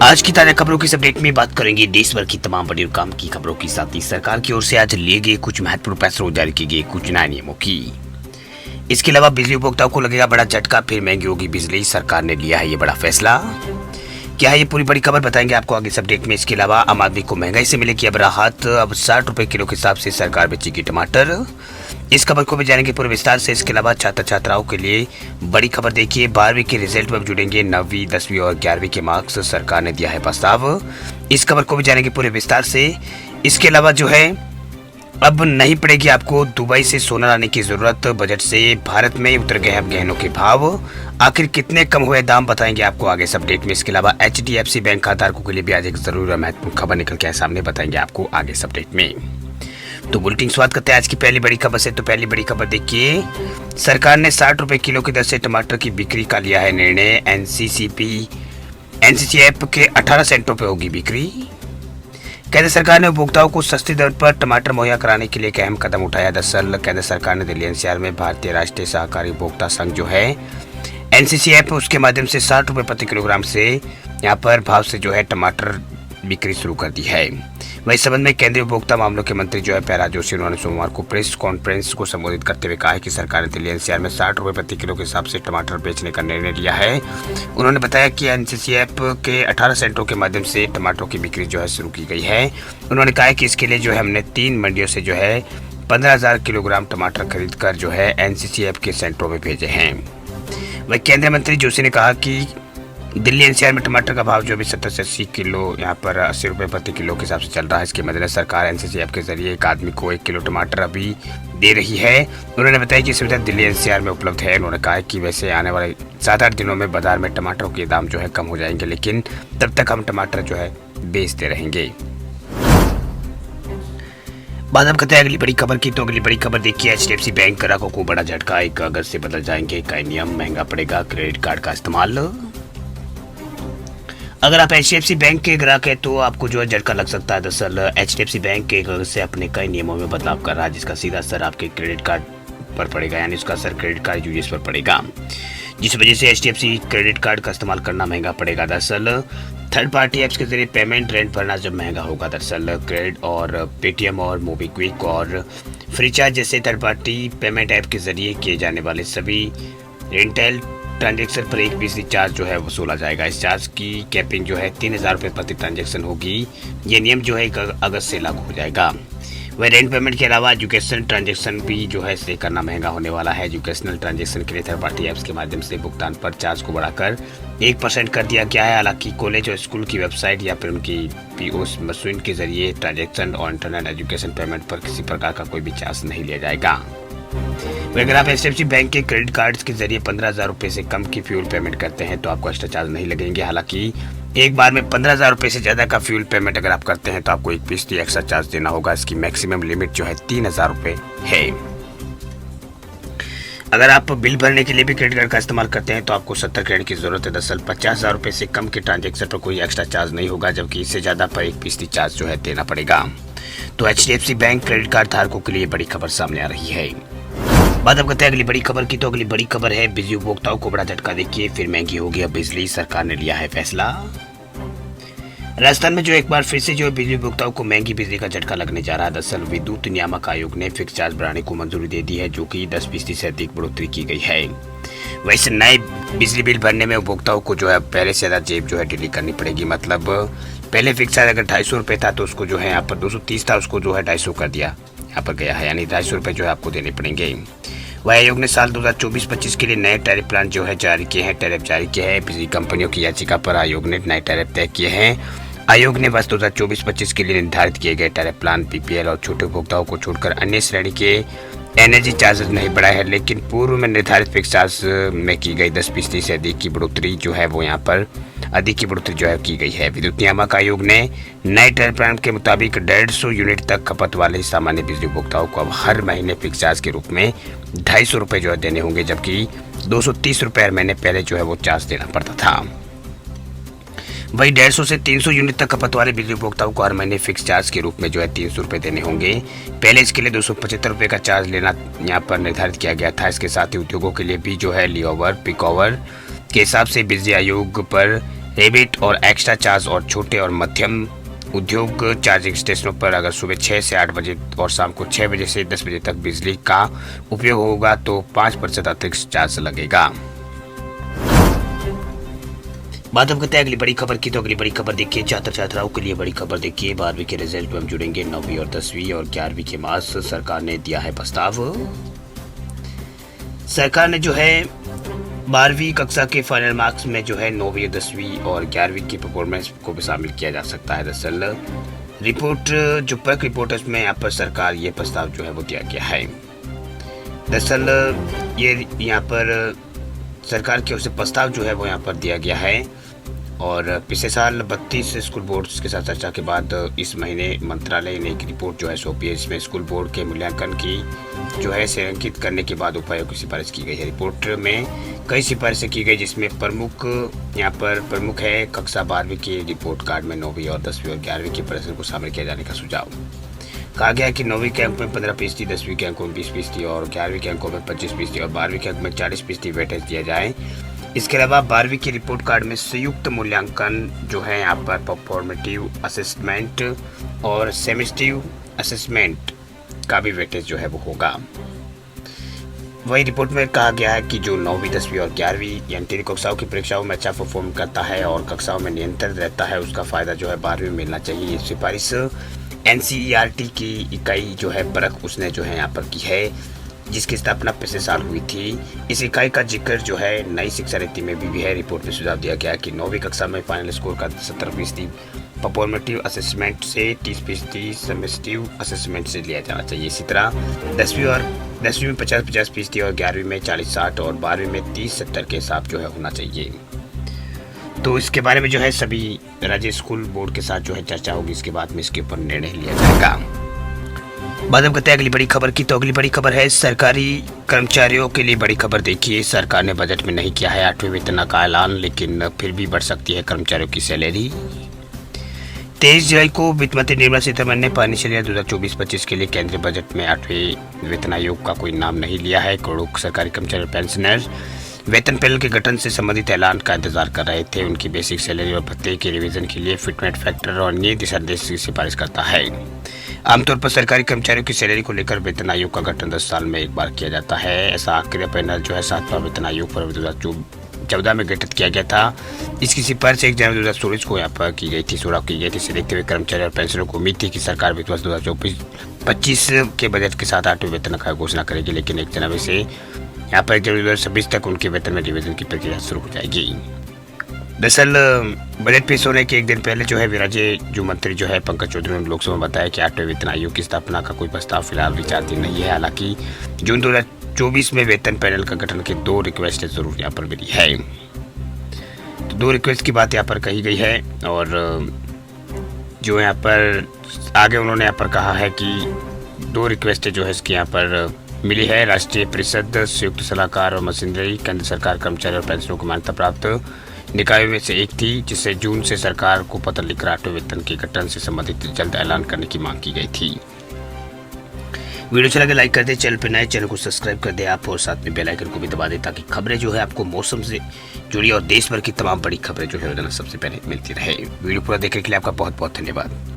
आज की ताजा खबरों की इस अपडेट में बात करेंगे देश भर की तमाम बड़ी और काम की खबरों के साथ ही सरकार की ओर से आज लिए गए कुछ महत्वपूर्ण फैसलों जारी किए गए कुछ नए नियमों की। इसके अलावा बिजली उपभोक्ताओं को लगेगा बड़ा झटका, फिर महंगी होगी बिजली, सरकार ने लिया है ये बड़ा फैसला। क्या है ये पूरी बड़ी खबर बताएंगे आपको आगे इस अपडेट में। इसके अलावा आम आदमी को महंगाई से मिलेगी अब राहत, अब 60 रुपए किलो के हिसाब से सरकार बेचेगी टमाटर। इस खबर को भी जानेंगे पूरे विस्तार से। इसके अलावा छात्र छात्राओं के लिए बड़ी खबर देखिए, 12वीं के रिजल्ट में जुड़ेंगे 9वीं 10वीं और 11वीं के मार्क्स, सरकार ने दिया है प्रस्ताव। इस खबर को भी जानेंगे पूरे विस्तार से। इसके अलावा जो है अब नहीं पड़ेगी आपको दुबई से सोना लाने की जरूरत, बजट से भारत में उतर गए अब गहनों के भाव, आखिर कितने कम हुए दाम बताएंगे आपको आगे इस अपडेट में। इसके अलावा HDFC बैंक खाताधारकों के लिए भी आज एक जरूरी और महत्वपूर्ण खबर निकल के सामने बताएंगे आपको आगे इस अपडेट में। तो बुलेटिन शुरुआत करते हैं आज की पहली बड़ी खबर से। तो पहली बड़ी खबर देखिए, सरकार ने 60 रुपए किलो की दर से टमाटर की बिक्री का लिया है निर्णय। NCCF के 18 सेंटरों पर होगी बिक्री। केंद्र सरकार ने उपभोक्ताओं को सस्ती दर पर टमाटर मुहैया कराने के लिए एक अहम कदम उठाया। दरअसल केंद्र सरकार ने दिल्ली NCR में भारतीय राष्ट्रीय सहकारी उपभोक्ता संघ जो है NCCF, उसके माध्यम से 60 रुपए प्रति किलोग्राम से यहाँ पर भाव से जो है टमाटर बिक्री शुरू कर दी है। वही संबंध में केंद्रीय उपभोक्ता मामलों के मंत्री जो है प्रहलाद जोशी, उन्होंने सोमवार को प्रेस कॉन्फ्रेंस को संबोधित करते हुए कहा है कि सरकार ने दिल्ली NCR में 60 रुपए प्रति किलो के हिसाब से टमाटर बेचने का निर्णय लिया है। उन्होंने बताया कि NCCF के 18 सेंटरों के माध्यम से टमाटरों की बिक्री जो है शुरू की गई है। उन्होंने कहा कि इसके लिए जो है हमने 3 मंडियों से जो है 15,000 किलोग्राम टमाटर खरीद कर जो है NCCF के सेंटरों में भेजे हैं। वही केंद्रीय मंत्री जोशी ने कहा कि दिल्ली NCR में टमाटर का भाव जो भी 70 से 80 किलो यहाँ पर 80 रुपए प्रति किलो के हिसाब से चल रहा है। इसके मद्देनजर सरकार NCCF के जरिए एक आदमी को 1 किलो टमाटर अभी दे रही है। उन्होंने बताया कि सुविधा दिल्ली NCR में उपलब्ध है। उन्होंने कहा कि वैसे आने वाले 7-8 दिनों में बाजार में टमाटरों के दाम जो है कम हो जाएंगे, लेकिन तब तक हम टमाटर जो है बेचते रहेंगे। बात अब करते हैं अगली बड़ी खबर की। तो अगली बड़ी खबर देखिए, HDFC बैंक ग्राहकों को बड़ा झटका, 1 अगस्त से बदल जाएंगे कई नियम, महंगा पड़ेगा क्रेडिट कार्ड का इस्तेमाल। अगर आप HDFC बैंक के ग्राहक हैं तो आपको जो है झटका लग सकता है। दरअसल HDFC बैंक के 1 अगस्त से अपने कई नियमों में बदलाव कर रहा है, जिसका सीधा असर आपके क्रेडिट कार्ड पर पड़ेगा, यानी उसका असर क्रेडिट कार्ड यूजर्स पर पड़ेगा, जिस वजह से HDFC क्रेडिट कार्ड का इस्तेमाल करना महंगा पड़ेगा। दरअसल थर्ड पार्टी ऐप्स के जरिए पेमेंट रेंट भरना जब महंगा होगा। दरअसल क्रेडिट और पेटीएम और मोबीक्विक और फ्रीचार्ज जैसे थर्ड पार्टी पेमेंट ऐप के जरिए किए जाने वाले सभी रेंटल ट्रांजैक्शन पर एक बिजली चार्ज जो है वसूला जाएगा। इस चार्ज की कैपिंग जो है 3,000 रुपये प्रति ट्रांजैक्शन होगी। ये नियम जो है 1 अगस्त से लागू हो जाएगा। वह रेंट पेमेंट के अलावा एजुकेशनल ट्रांजैक्शन भी जो है इसे करना महंगा होने वाला है। एजुकेशनल ट्रांजैक्शन के लिए थर्ड पार्टी ऐप्स के माध्यम से भुगतान पर चार्ज को बढ़ाकर 1% कर दिया गया है। हालांकि कॉलेज और स्कूल की वेबसाइट या फिर उनकी POS मशीन के जरिए ट्रांजैक्शन और इंटरनेट एजुकेशन पेमेंट पर किसी प्रकार का कोई भी चार्ज नहीं लिया जाएगा। अगर आप HDFC बैंक के क्रेडिट कार्ड्स के जरिए 15,000 रुपए से कम की फ्यूल पेमेंट करते हैं तो आपको एक्स्ट्रा चार्ज नहीं लगेंगे। हालांकि एक बार में 15,000 रुपए से ज्यादा का फ्यूल पेमेंट अगर आप करते हैं तो आपको 1% एक्स्ट्रा चार्ज देना होगा। इसकी मैक्सिमम लिमिट जो है 3,000 रुपए है। अगर आप बिल भरने के लिए भी क्रेडिट कार्ड का इस्तेमाल करते हैं तो आपको 70 क्रेडिट की जरूरत है। दरअसल 50,000 रुपए से कम के ट्रांजेक्शन पर कोई एक्स्ट्रा चार्ज नहीं होगा, जबकि इससे ज्यादा पर 1% चार्ज जो है देना पड़ेगा। तो HDFC बैंक क्रेडिट कार्ड धारकों के लिए बड़ी खबर सामने आ रही है। बात अब करते हैं अगली बड़ी खबर की। तो अगली बड़ी खबर है, बिजली उपभोक्ताओं को बड़ा झटका देखिए, फिर महंगी होगी अब बिजली, सरकार ने लिया है फैसला। राजस्थान में जो एक बार फिर से जो बिजली उपभोक्ताओं को महंगी बिजली का झटका लगने जा रहा है। दरअसल विद्युत नियामक आयोग ने फिक्स चार्ज बढ़ाने को मंजूरी दे दी है, जो कि 10% से अधिक बढ़ोतरी की गई है। वैसे नए बिजली बिल भरने में उपभोक्ताओं को जो है पहले से ज्यादा जेब जो है ढीली करनी पड़ेगी। मतलब पहले फिक्स चार्ज अगर 250 रुपए था तो उसको जो है यहाँ पर 230 था, उसको जो है 250 कर दिया यहाँ पर गया है, यानी 250 रुपए जो है आपको देने पड़ेंगे। वह आयोग ने साल 2024-25 के लिए नए टैरिफ प्लान जो है जारी किए हैं, टैरिफ जारी किया है। बिजली कंपनियों की याचिका पर आयोग ने नए टैरिफ तय किए हैं। आयोग ने वर्ष 2024-25 के लिए निर्धारित किए गए टैरिफ प्लान PPL और छोटे उपभोक्ताओं को छोड़कर अन्य श्रेणी के एनर्जी चार्जेस नहीं बढ़ाए हैं, लेकिन पूर्व में निर्धारित फिक्स चार्ज में की गई 10% से अधिक की बढ़ोतरी जो है वो यहाँ पर अधिक की बढ़ोतरी जो है की गई है। विद्युत नियामक आयोग ने नए टैरिफ प्लान के मुताबिक 150 यूनिट तक खपत वाले सामान्य बिजली उपभोक्ताओं को अब हर महीने फिक्स चार्ज के रूप में 250 रुपए जो है देने होंगे, जबकि 230 रुपए हर महीने पहले जो है वो चार्ज देना पड़ता था। वही 150 से 300 यूनिट तक खपत वाले बिजली उपभोक्ताओं को हर महीने फिक्स चार्ज के रूप में जो है 300 रुपए देने होंगे। पहले इसके लिए 275 रुपए का चार्ज लेना यहाँ पर निर्धारित किया गया था। इसके साथ ही उद्योगों के लिए भी जो है ली ओवर पिक ओवर के हिसाब से बिजली आयोग पर रेबिट और एक्स्ट्रा चार्ज और छोटे और मध्यम उद्योग चार्जिंग स्टेशनों पर अगर सुबह 6 से 8 बजे और शाम को 6 बजे से 10 बजे तक बिजली का उपयोग होगा तो 5% अतिरिक्त चार्ज लगेगा। बात हम करते हैं अगली बड़ी खबर की। तो अगली बड़ी खबर देखिए, छात्र छात्राओं के लिए बड़ी खबर देखिए, 12वीं के रिजल्ट में हम जुड़ेंगे 9वीं और 10वीं और 11वीं के मार्क्स। सरकार ने दिया है प्रस्ताव। सरकार ने जो है 12वीं कक्षा के फाइनल मार्क्स में जो है 9वीं 10वीं और 11वीं की परफॉर्मेंस को भी शामिल किया जा सकता है। दरअसल रिपोर्ट जो पक रिपोर्ट है उसमें यहाँ पर सरकार ये प्रस्ताव जो है वो दिया गया है। दरअसल ये यहाँ पर सरकार की ओर से प्रस्ताव जो है वो यहाँ पर दिया गया है और पिछले साल 32 स्कूल बोर्ड्स के साथ चर्चा के बाद इस महीने मंत्रालय ने एक रिपोर्ट जो है सौंपी है। इसमें स्कूल बोर्ड के मूल्यांकन की जो है संरेखित करने के बाद उपायों की सिफारिश की गई है। रिपोर्ट में कई सिफारिशें की गई जिसमें प्रमुख है कक्षा 12वीं के रिपोर्ट कार्ड में 9वीं और 10वीं और 11वीं के प्रदर्शन को शामिल किया जाने का सुझाव। कहा गया है कि 9वीं के अंक में 15%, 10वीं के अंकों में 20% और 11वीं के अंकों में 25% और 12वीं के अंक में 40% वेटेज दिया जाए। इसके अलावा 12वीं के रिपोर्ट कार्ड में संयुक्त मूल्यांकन जो है यहाँ पर परफॉर्मेटिव असेसमेंट और सेमेस्टिव असेसमेंट का भी वेटेज जो है वो होगा। वही रिपोर्ट में कहा गया है कि जो 9वीं 10वीं और 11वीं यानी 3 कक्षाओं की परीक्षाओं में अच्छा परफॉर्म करता है और कक्षाओं में नियंत्रण रहता है उसका फायदा जो है 12वीं में मिलना चाहिए। ये सिफारिश NCERT की इकाई जो है परख उसने जो है यहाँ पर की है जिसकी स्थापना पिछले साल हुई थी। इस इकाई का जिक्र जो है नई शिक्षा नीति में भी है। रिपोर्ट में सुझाव दिया गया कि 9वीं कक्षा में फाइनल स्कोर का 70% परफॉर्मेटिव असेसमेंट से 30% सेमेस्टिव असेसमेंट से लिया जाना चाहिए। इसी तरह 10वीं में 50% और 11वीं में 40-60 और 12वीं में 30-70 के हिसाब जो है होना चाहिए। तो इसके बारे में जो है सभी राज्य स्कूल बोर्ड के साथ जो है चर्चा होगी, इसके बाद में इसके ऊपर निर्णय लिया जाएगा। बात हम करते हैं अगली बड़ी खबर की। तो अगली बड़ी खबर है सरकारी कर्मचारियों के लिए बड़ी खबर देखिए, सरकार ने बजट में नहीं किया है 8वें वेतन का ऐलान, लेकिन फिर भी बढ़ सकती है कर्मचारियों की सैलरी। 23 जुलाई को वित्त मंत्री निर्मला सीतारमण ने फाइनेंशियल ईयर 2024-25 के लिए केंद्रीय बजट में 8वें वेतन आयोग का कोई नाम नहीं लिया है। करोड़ों सरकारी कर्मचारी और पेंशनर वेतन पैनल के गठन से संबंधित ऐलान का इंतजार कर रहे थे। उनकी बेसिक सैलरी और भत्ते के रिवीजन के लिए फिटमेंट फैक्टर और अन्य दिशा निर्देश की सिफारिश करता है। आमतौर पर सरकारी कर्मचारियों की सैलरी को लेकर वेतन आयोग का गठन 10 साल में एक बार किया जाता है। ऐसा आखिरी पैनल जो है 7वां वेतन आयोग फरवरी 2014 में गठित किया गया था। इसकी सिफारिश 1 जनवरी 2016 को यहाँ पर की गई थी। इसे देखते हुए कर्मचारी और पेंशनरों को उम्मीद थी कि सरकार वित्त वर्ष 2024-25 के बजट के साथ 8वें वेतन का घोषणा करेगी, लेकिन 1 जनवरी से यहाँ पर 1 जनवरी 2026 तक उनके वेतन में रिवीजन की प्रक्रिया शुरू हो जाएगी। दरअसल बजट पेश होने के एक दिन पहले जो है राज्य जो मंत्री जो है पंकज चौधरी ने लोकसभा में बताया कि 8वें वेतन आयोग की स्थापना का कोई प्रस्ताव फिलहाल विचाराधीन नहीं है। हालांकि जून 2024 में वेतन पैनल का गठन के 2 रिक्वेस्ट जरूर यहाँ पर मिली है। तो 2 रिक्वेस्ट की बात यहाँ पर कही गई है और जो यहाँ पर आगे उन्होंने यहाँ पर कहा है कि 2 रिक्वेस्ट जो है इसकी यहाँ पर मिली है। राष्ट्रीय परिषद, संयुक्त सलाहकार और मशीनरी केंद्र सरकार कर्मचारी और पेंशनरों को मान्यता प्राप्त निकायों में से एक थी, जिससे जून से सरकार को पत्र लिखकर 8वें वेतन के गठन से संबंधित जल्द ऐलान करने की मांग की गई थी। वीडियो अच्छा लगे लाइक कर दे, चैनल पर नए चैनल को सब्सक्राइब कर दे आप और साथ में बेल आइकन को भी दबा दे ताकि खबरें जो है आपको मौसम से जुड़ी और देश भर की तमाम बड़ी खबरें जो है रोजाना सबसे पहले मिलती रहे। वीडियो पूरा देखने के लिए आपका बहुत बहुत धन्यवाद।